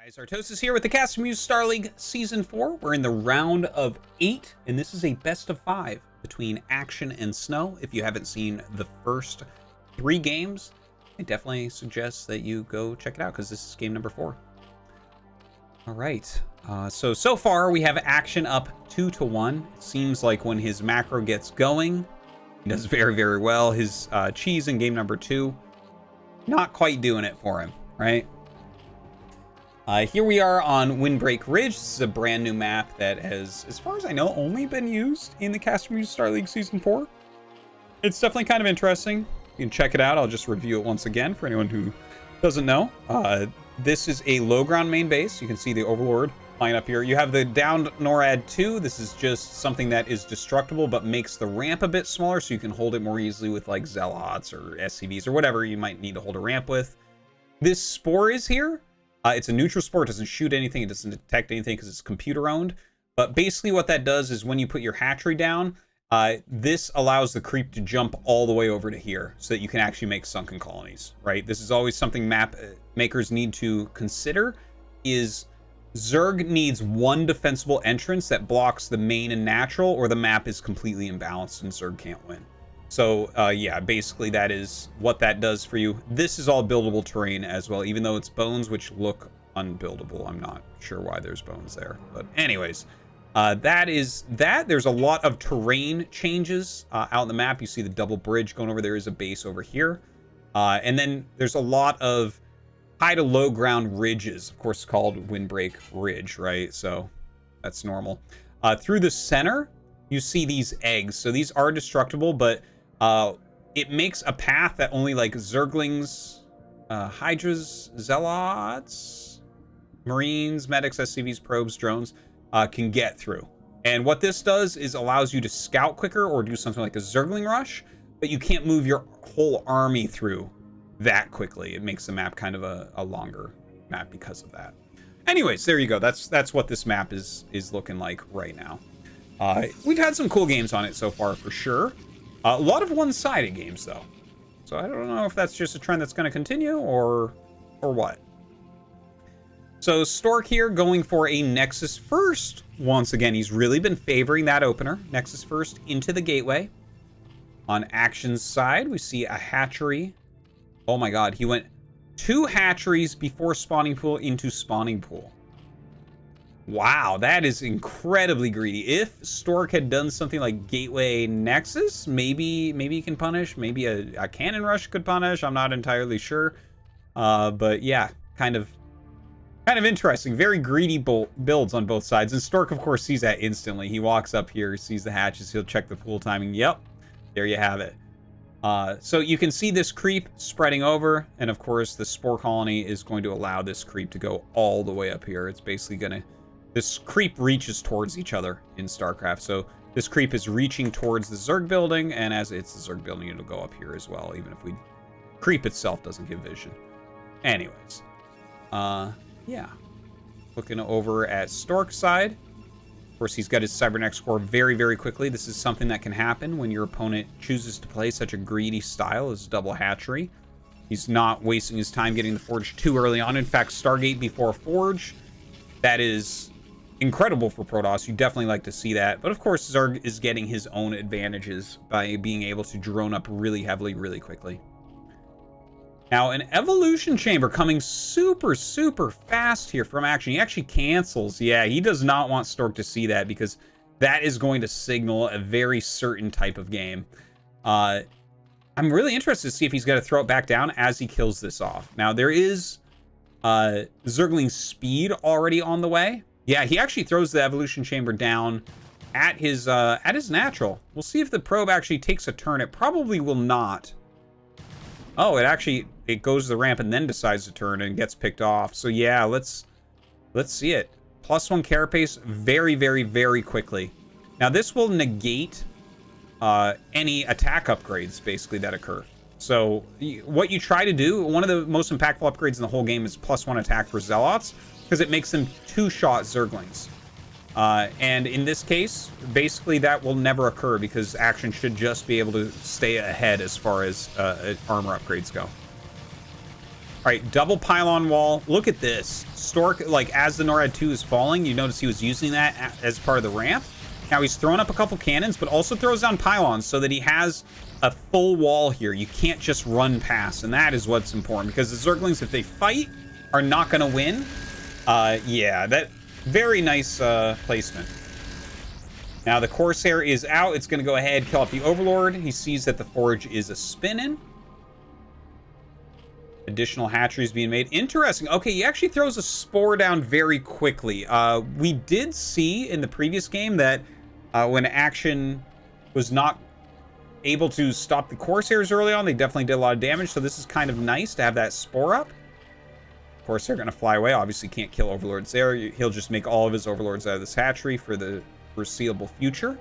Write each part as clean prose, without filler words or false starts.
Guys, Artos is here with the CasterMuse Star League Season 4. We're in the round of 8, and this is a best of 5 between Action and Snow. If you haven't seen the first 3 games, I definitely suggest that you go check it out, because this is game number 4. All right, so far we have Action up 2-1. It seems like when his macro gets going, he does very, very well. His cheese in game number 2, not quite doing it for him, right? Here we are on Windbreak Ridge. This is a brand new map that has, as far as I know, only been used in the CasterMuse Star League Season 4. It's definitely kind of interesting. You can check it out. I'll just review it once again for anyone who doesn't know. This is a low ground main base. You can see the Overlord line up here. You have the downed NORAD 2. This is just something that is destructible but makes the ramp a bit smaller so you can hold it more easily with like Zealots or SCVs or whatever you might need to hold a ramp with. This Spore is here. It's a neutral spore. It doesn't shoot anything. It doesn't detect anything because it's computer owned. But basically what that does is when you put your hatchery down, this allows the creep to jump all the way over to here so that you can actually make sunken colonies, right? This is always something map makers need to consider, is Zerg needs one defensible entrance that blocks the main and natural, or the map is completely imbalanced and Zerg can't win. So, yeah, basically that is what that does for you. This is all buildable terrain as well, even though it's bones, which look unbuildable. I'm not sure why there's bones there. But anyways, that is that. There's a lot of terrain changes out on the map. You see the double bridge going over. There is a base over here. And then there's a lot of high to low ground ridges, of course, called Windbreak Ridge, right? So that's normal. Through the center, you see these eggs. So these are destructible, but it makes a path that only like Zerglings, Hydras, Zealots, Marines, Medics, SCVs, Probes, Drones can get through. And what this does is allows you to scout quicker or do something like a Zergling rush, but you can't move your whole army through that quickly. It makes the map kind of a longer map because of that. Anyways, there you go. That's what this map is looking like right now. We've had some cool games on it so far, for sure. A lot of one-sided games, though. So I don't know if that's just a trend that's going to continue or what. So Stork here going for a Nexus first. Once again, he's really been favoring that opener. Nexus first into the gateway. On Action's side, we see a hatchery. Oh my god, he went 2 hatcheries before spawning pool into spawning pool. Wow, that is incredibly greedy. If Stork had done something like Gateway Nexus, maybe he can punish. Maybe a Cannon Rush could punish. I'm not entirely sure. But yeah, kind of interesting. Very greedy builds on both sides. And Stork, of course, sees that instantly. He walks up here, sees the hatches. He'll check the pool timing. Yep, there you have it. So you can see this creep spreading over. And of course, the Spore Colony is going to allow this creep to go all the way up here. It's basically going to... This creep reaches towards each other in StarCraft. So this creep is reaching towards the Zerg building, and as it's the Zerg building, it'll go up here as well, even if creep itself doesn't give vision. Anyways, yeah. Looking over at Stork's side. Of course, he's got his Cybernex core very, very quickly. This is something that can happen when your opponent chooses to play such a greedy style as double hatchery. He's not wasting his time getting the Forge too early on. In fact, Stargate before Forge, that is incredible for Protoss. You definitely like to see that. But of course, Zerg is getting his own advantages by being able to drone up really heavily, really quickly. Now, an Evolution Chamber coming super, super fast here from Action. He actually cancels. Yeah, he does not want Stork to see that because that is going to signal a very certain type of game. I'm really interested to see if he's going to throw it back down as he kills this off. Now, there is Zergling speed already on the way. Yeah, he actually throws the Evolution Chamber down at his natural. We'll see if the probe actually takes a turn. It probably will not. Oh, it goes to the ramp and then decides to turn and gets picked off. So yeah, let's see it. +1 carapace very, very, very quickly. Now this will negate any attack upgrades basically that occur. So what you try to do, one of the most impactful upgrades in the whole game is +1 attack for Zealots, because it makes them 2-shot Zerglings. And in this case, basically that will never occur because Action should just be able to stay ahead as far as armor upgrades go. All right, double pylon wall. Look at this. Stork, like, as the NORAD 2 is falling, you notice he was using that as part of the ramp. Now he's throwing up a couple cannons, but also throws down pylons so that he has a full wall here. You can't just run past, and that is what's important, because the Zerglings, if they fight, are not going to win. Yeah, that very nice placement. Now the Corsair is out. It's going to go ahead, kill off the Overlord. He sees that the Forge is a spinning. Additional hatcheries being made. Interesting. Okay, he actually throws a spore down very quickly. We did see in the previous game that when Action was not able to stop the Corsairs early on, they definitely did a lot of damage. So this is kind of nice to have that spore up. Corsair going to fly away. Obviously can't kill Overlords there. He'll just make all of his Overlords out of this hatchery for the foreseeable future.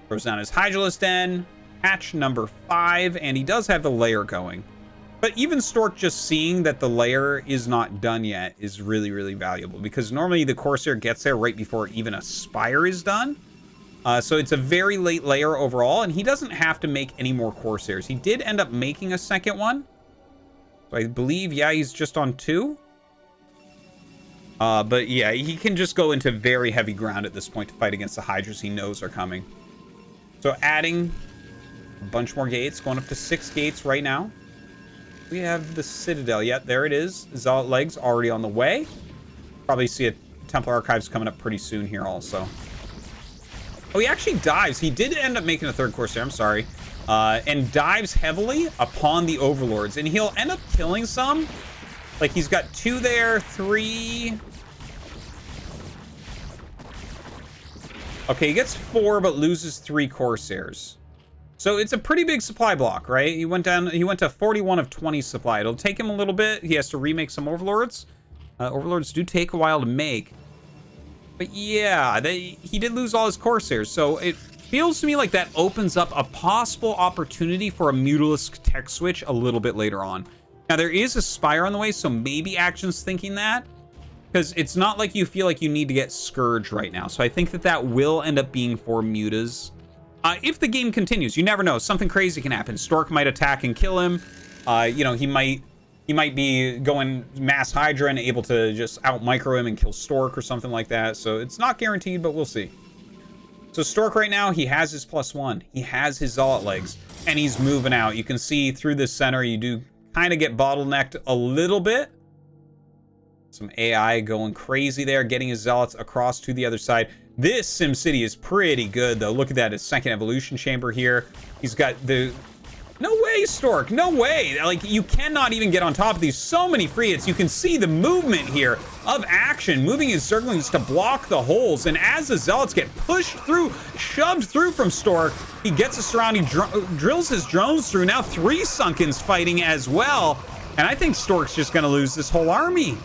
Throws down his Hydralisk Den. Hatch number 5. And he does have the lair going. But even Stork just seeing that the lair is not done yet is really, really valuable, because normally the Corsair gets there right before even a Spire is done. So it's a very late lair overall, and he doesn't have to make any more Corsairs. He did end up making a second one. So I believe, yeah, he's just on 2. But yeah, he can just go into very heavy ground at this point to fight against the Hydras he knows are coming. So adding a bunch more gates, going up to 6 gates right now. We have the Citadel. Yet there it is. Zealot legs already on the way. Probably see a Templar Archives coming up pretty soon here also. Oh, he actually dives. He did end up making a 3rd Corsair. I'm sorry. And dives heavily upon the Overlords. And he'll end up killing some. Like, he's got 2 there, 3. Okay, he gets 4, but loses 3 Corsairs. So it's a pretty big supply block, right? He went to 41 of 20 supply. It'll take him a little bit. He has to remake some Overlords. Overlords do take a while to make. But yeah, he did lose all his Corsairs. So it feels to me like that opens up a possible opportunity for a Mutalisk tech switch a little bit later on. Now there is a Spire on the way, so maybe Action's thinking that. Because it's not like you feel like you need to get Scourge right now. So I think that will end up being for Mutas. If the game continues, you never know. Something crazy can happen. Stork might attack and kill him. You know, he might be going mass Hydra and able to just out micro him and kill Stork or something like that. So it's not guaranteed, but we'll see. So Stork right now, he has his +1. He has his Zealot legs, and he's moving out. You can see through the center, you do kind of get bottlenecked a little bit. Some AI going crazy there, getting his Zealots across to the other side. This SimCity is pretty good, though. Look at that, his 2nd evolution chamber here. He's got the... No way, Stork, no way. Like, you cannot even get on top of these. So many free hits. You can see the movement here of Action, moving his Zerglings to block the holes. And as the Zealots get pushed through, shoved through from Stork, he gets us around, he drills his drones through. Now 3 Sunkens fighting as well. And I think Stork's just going to lose this whole army.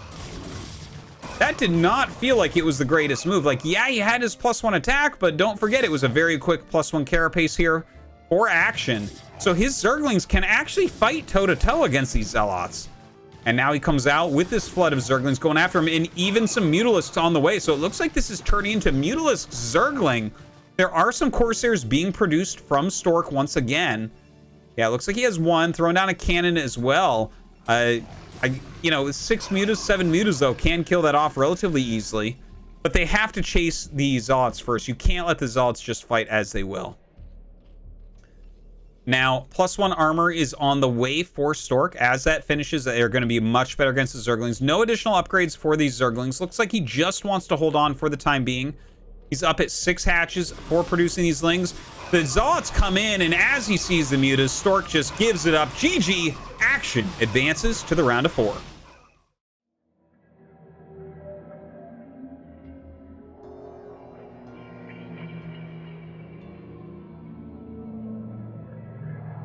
That did not feel like it was the greatest move. Like, yeah, he had his +1 attack, but don't forget it was a very quick +1 carapace here for Action. So his Zerglings can actually fight toe-to-toe against these Zealots. And now he comes out with this flood of Zerglings going after him, and even some Mutalisks on the way. So it looks like this is turning into Mutalisk Zergling. There are some Corsairs being produced from Stork once again. Yeah, it looks like he has 1, throwing down a cannon as well. You know, 6 Mutas, 7 Mutas, though, can kill that off relatively easily. But they have to chase the Zealots first. You can't let the Zealots just fight as they will. Now, +1 armor is on the way for Stork. As that finishes, they're going to be much better against the Zerglings. No additional upgrades for these Zerglings. Looks like he just wants to hold on for the time being. He's up at 6 hatches for producing these Lings. The Zealots come in, and as he sees the Mutas, Stork just gives it up. GG. Action advances to the round of 4.